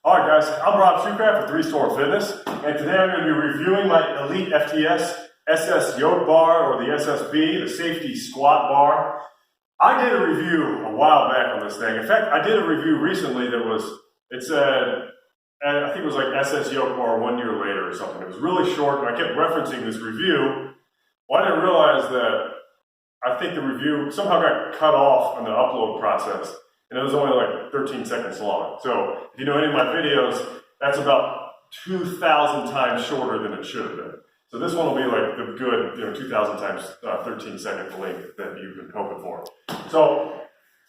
Alright guys, I'm Rob Shoecraft with 3 Storm Fitness, and today I'm going to be reviewing my EliteFTS SS Yoke bar, or the SSB, the safety squat bar. I did a review a while back on this thing. In fact, I did a review recently that was, it said, I think it was like SS Yoke bar 1 year later or something. It was really short, and I kept referencing this review. Well, I didn't realize that I think the review somehow got cut off in the upload process. And it was only like 13 seconds long. So if you know any of my videos, that's about 2,000 times shorter than it should have been. So this one will be like the good, 2,000 times 13 second length that you've been hoping for. So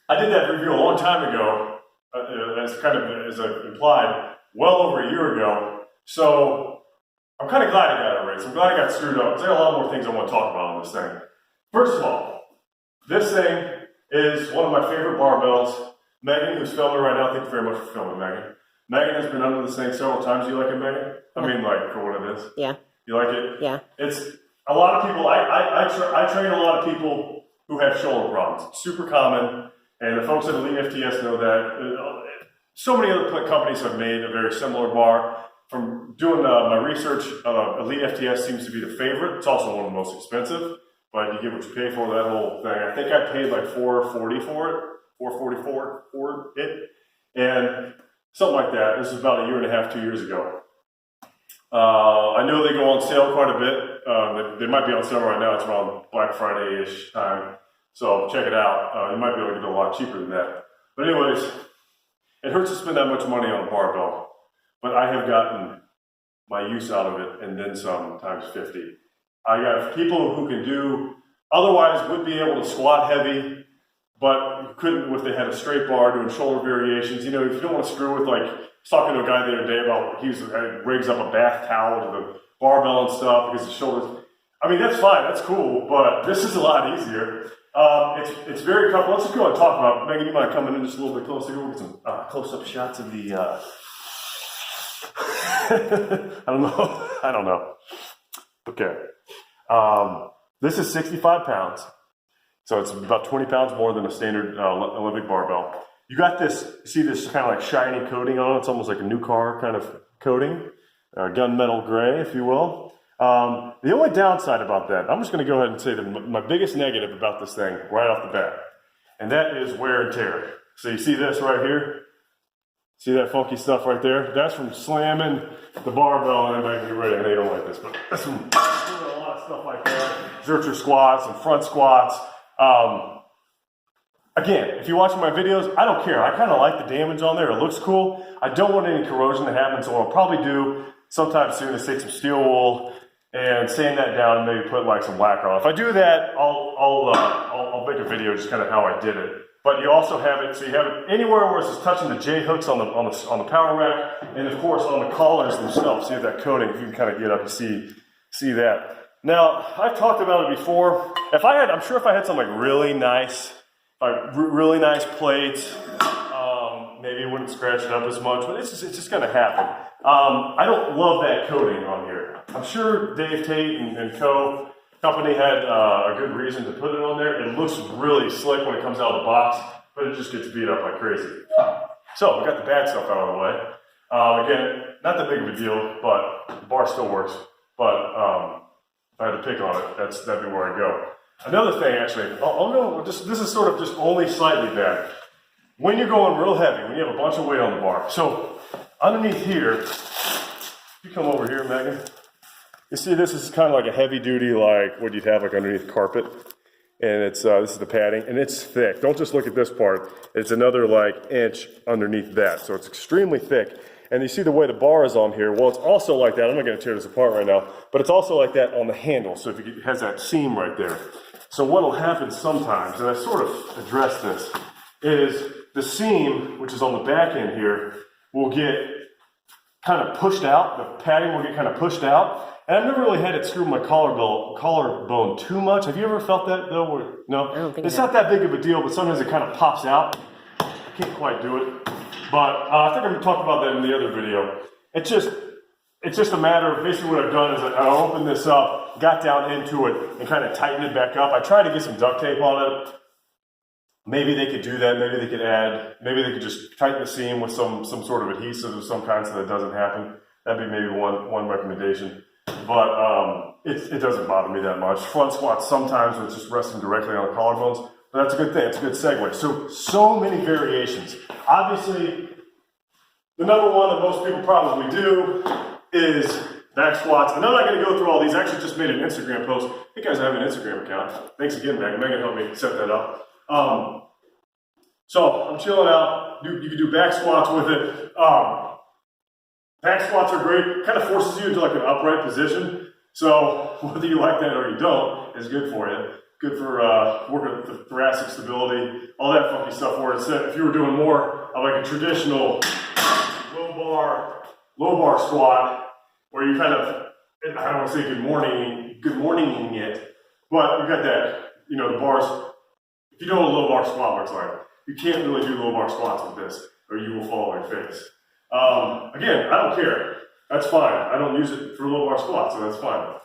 I did that review a long time ago, as I implied, well over a year ago. So I'm kind of glad I got it right. So I'm glad I got screwed up. There's a lot more things I want to talk about on this thing. First of all, this thing is one of my favorite barbells. Megan, who's filming right now, thank you very much for filming, Megan. Megan has been under this thing several times. You like it, Megan? I mean, like, for what it is. Yeah. You like it? Yeah. It's a lot of people, I train a lot of people who have shoulder problems. It's super common, and the folks at EliteFTS know that. So many other companies have made a very similar bar. From doing my research, EliteFTS seems to be the favorite. It's also one of the most expensive, but you get what you pay for, that whole thing. I think I paid like $440 for it. $444 for it, and something like that. This is about 1.5 years, 2 years ago. I know they go on sale quite a bit. They might be on sale right now. It's around Black Friday-ish time, so check it out. You might be able to get it a lot cheaper than that. But anyways, it hurts to spend that much money on a barbell, but I have gotten my use out of it, and then some times 50. I got people who can do, otherwise would be able to squat heavy, but you couldn't if they had a straight bar doing shoulder variations. You know, if you don't want to screw with, like, I was talking to a guy the other day about he rigs up a bath towel to the barbell and stuff because his shoulders. I mean, that's fine, that's cool, but this is a lot easier. It's very comfortable. Let's just go and talk about. Megan, you mind coming in just a little bit closer? We'll get some close-up shots of the. I don't know. Okay. This is 65 pounds. So it's about 20 pounds more than a standard Olympic barbell. You got this, see this kind of like shiny coating on it? It's almost like a new car kind of coating, gunmetal gray, if you will. The only downside about that, I'm just going to go ahead and say that my biggest negative about this thing right off the bat, and that is wear and tear. So you see this right here? See that funky stuff right there? That's from slamming the barbell, and everybody can get ready, and they don't like this, but that's from doing a lot of stuff like that. Zercher squats and front squats. Again, if you're watching my videos, I don't care. I kind of like the damage on there. It looks cool. I don't want any corrosion to happen, so what I'll probably do sometime soon is take some steel wool and sand that down and maybe put like some lacquer on. If I do that, I'll make a video just kind of how I did it. But you also have it, so you have it anywhere where it's just touching the J hooks on the power rack, and of course on the collars themselves. See that coating? If you can kind of get up and see that. Now, I've talked about it before. I'm sure if I had some like really nice plates, maybe it wouldn't scratch it up as much, but it's just gonna happen. I don't love that coating on here. I'm sure Dave Tate and company had a good reason to put it on there. It looks really slick when it comes out of the box, but it just gets beat up like crazy. So, we got the bad stuff out of the way. Again, not that big of a deal, but the bar still works. But if I had to pick on it, that'd be where I go. Another thing, actually, this is sort of just only slightly bad. When you're going real heavy, when you have a bunch of weight on the bar. So, underneath here, if you come over here, Megan, you see this is kind of like a heavy duty, like what you'd have like underneath carpet. And it's this is the padding, and it's thick. Don't just look at this part. It's another like inch underneath that. So it's extremely thick. And you see the way the bar is on here. Well, it's also like that. I'm not going to tear this apart right now, but it's also like that on the handle. So if it has that seam right there. So what will happen sometimes, and I sort of addressed this, is the seam, which is on the back end here, will get kind of pushed out. The padding will get kind of pushed out. And I've never really had it screw my collarbone too much. Have you ever felt that though? No? I don't think it's not that big of a deal, but sometimes it kind of pops out. I can't quite do it. But I think I'm going to talk about that in the other video. It's just a matter of basically what I've done is I opened this up, got down into it, and kind of tightened it back up. I tried to get some duct tape on it. maybe they could do that. Maybe they could add, maybe they could just tighten the seam with some sort of adhesive of some kind so that doesn't happen. That'd be maybe one recommendation. But it doesn't bother me that much. Front squats sometimes with just resting directly on the collarbones, but that's a good thing. It's a good segue. So many variations. Obviously, the number one that most people probably do is back squats. And I'm not going to go through all these. I actually just made an Instagram post. Hey guys, I have an Instagram account. Thanks again, Megan. Megan helped me set that up. So I'm chilling out. You can do back squats with it. Back squats are great. Kind of forces you into like an upright position. So whether you like that or you don't, is good for you. Good for working the thoracic stability, all that funky stuff. Where if you were doing more of like a traditional low bar squat, where you kind of, I don't want to say good morninging it, but you got that, the bars. If you know what a low bar squat looks like, you can't really do low bar squats with this, or you will fall on your face. Again, I don't care. That's fine. I don't use it for low bar squats, so that's fine.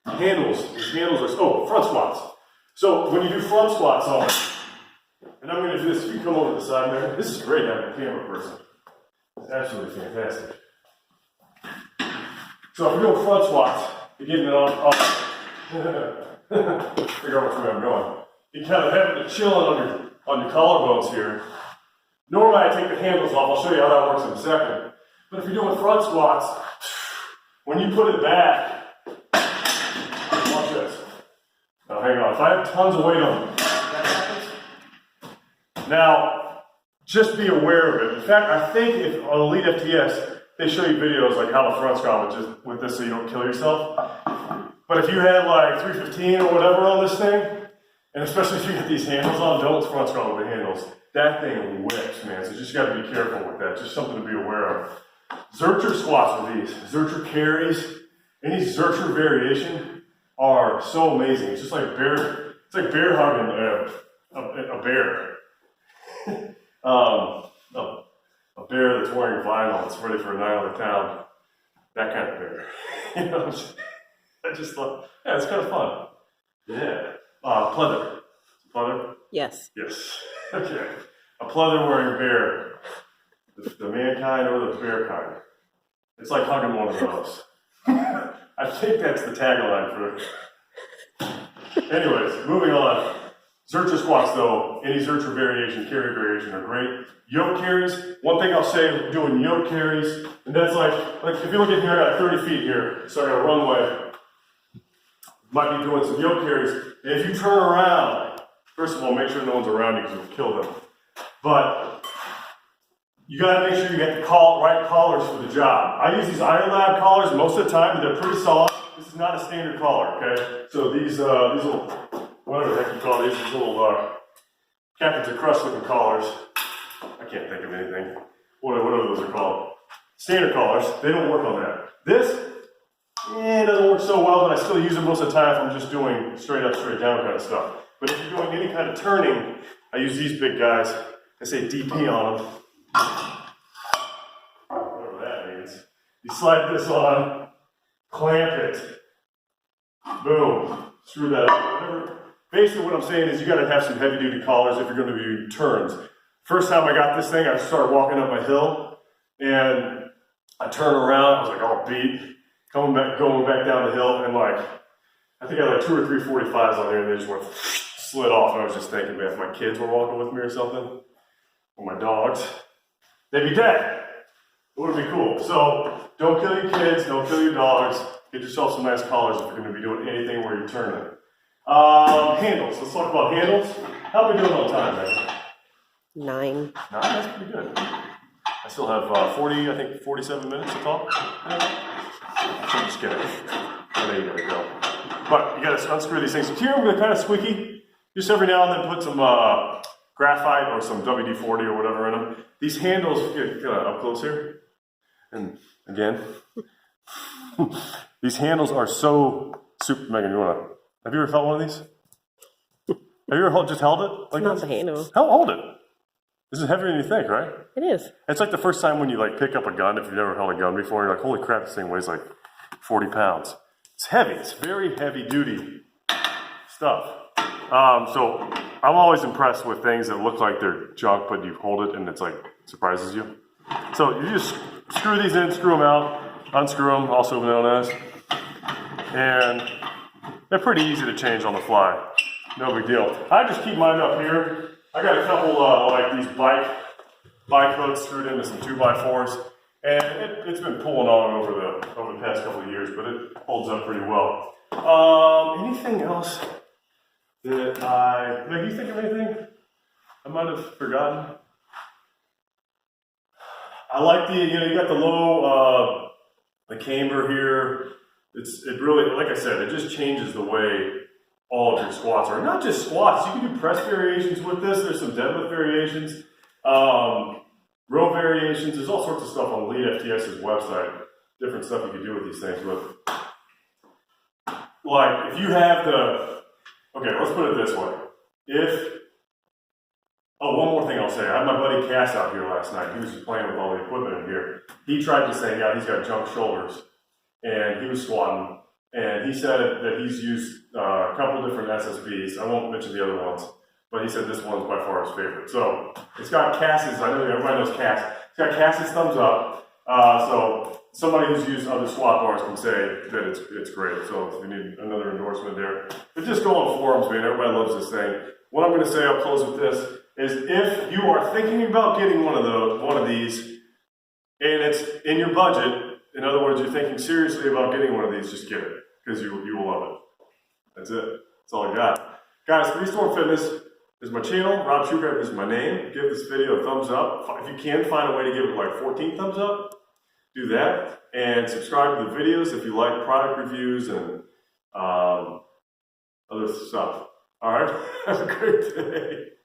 Handles are, front squats. So when you do front squats on it, and I'm going to do this, if you come over to the side there, this is great having a camera person. It's absolutely fantastic. So if you're doing front squats, you're getting it on figure out which way I'm going. You kind of have it chilling on your collarbones here. Normally I take the handles off. I'll show you how that works in a second. But if you're doing front squats, when you put it back, watch this. Now hang on. If I have tons of weight on it, that happens. Now, just be aware of it. In fact, I think if on EliteFTS, they show you videos like how to front squat with this so you don't kill yourself. But if you had like 315 or whatever on this thing, and especially if you get these handles on, don't front squat with the handles. That thing whips, man. So you just got to be careful with that. Just something to be aware of. Zercher squats are these. Zercher carries. Any Zercher variation are so amazing. It's just like bear. It's like bear hugging a bear. A bear that's wearing vinyl that's ready for a night on the town. That kind of bear. I just thought, yeah, it's kind of fun. Yeah. Pleather. Pleather? Yes. Yes. Okay. A pleather wearing bear. The man kind or the bear kind. It's like hugging one of those. I think that's the tagline for it. Anyways, moving on. Zercher squats though, any Zercher variation, carry variation are great. Yoke carries, one thing I'll say, doing yoke carries, and that's like if you look at here, I got 30 feet here, so I got a runway. Might be doing some yoke carries. And if you turn around, first of all, make sure no one's around you because you'll kill them. But you gotta make sure you get the right collars for the job. I use these Iron Lab collars most of the time, they're pretty solid. This is not a standard collar, okay? So these little, whatever the heck you call these little Captain's of Crust looking collars. I can't think of anything. Whatever those are called. Standard collars, they don't work on that. This, it doesn't work so well, but I still use it most of the time if I'm just doing straight up, straight down kind of stuff. But if you're doing any kind of turning, I use these big guys. I say DP on them. Whatever that means. You slide this on, clamp it, boom, screw that up. Whatever. Basically what I'm saying is you gotta have some heavy duty collars if you're gonna do turns. First time I got this thing, I started walking up a hill and I turned around, I was like all beat, going back down the hill, and like, I think I had like 2 or 3 45s on there and they just went slid off, and I was just thinking, man, if my kids were walking with me or something, or my dogs, they'd be dead. It would be cool. So don't kill your kids, don't kill your dogs. Get yourself some nice collars if you're going to be doing anything where you're turning. Handles. Let's talk about handles. How are we doing on time, man? 9. That's pretty good. I still have 47 minutes to talk. I'm just kidding. I know you gotta go. But you gotta unscrew these things. Here they're kind of squeaky. Just every now and then put some graphite or some WD-40 or whatever in them. These handles, get up close here. And again, these handles are so super. Megan, have you ever felt one of these? Have you ever just held it? Like Not the handle. Hold it. This is heavier than you think, right? It is. It's like the first time when you like pick up a gun, if you've never held a gun before, you're like, holy crap, this thing weighs like 40 pounds. It's heavy. It's very heavy duty stuff. So I'm always impressed with things that look like they're junk, but you hold it and it's like surprises you. So you just screw these in, screw them out, unscrew them, also known as, and they're pretty easy to change on the fly. No big deal. I just keep mine up here. I got a couple like these bike hooks screwed into some 2x4s, and it's been pulling on over the past couple of years, but it holds up pretty well. Anything else that Meg, you think of anything I might have forgotten? I like you got the low, the camber here. It really, like I said, it just changes the way all of your squats are. Not just squats, you can do press variations with this. There's some deadlift variations, row variations. There's all sorts of stuff on EliteFTS's website. Different stuff you can do with these things. But like, if you have okay, let's put it this way. One more thing I'll say. I had my buddy Cass out here last night. He was just playing with all the equipment in here. He tried to say, yeah, he's got junk shoulders, and he was squatting, and he said that he's used a couple different SSBs. I won't mention the other ones, but he said this one's by far his favorite. So it's got Cass's, I know everybody knows Cass. It's got Cass's thumbs up. So somebody who's used other squat bars can say that it's great. So if you need another endorsement there. But just go on forums, man. Everybody loves this thing. What I'm going to say, I'll close with this, is if you are thinking about getting one of these, and it's in your budget, in other words, you're thinking seriously about getting one of these, just get it, because you will love it. That's it. That's all I got. Guys, 3 Storm Fitness is my channel. Rob Shoegrave is my name. Give this video a thumbs up. If you can find a way to give it like 14 thumbs up, do that. And subscribe to the videos if you like product reviews and other stuff. All right? Have a great day.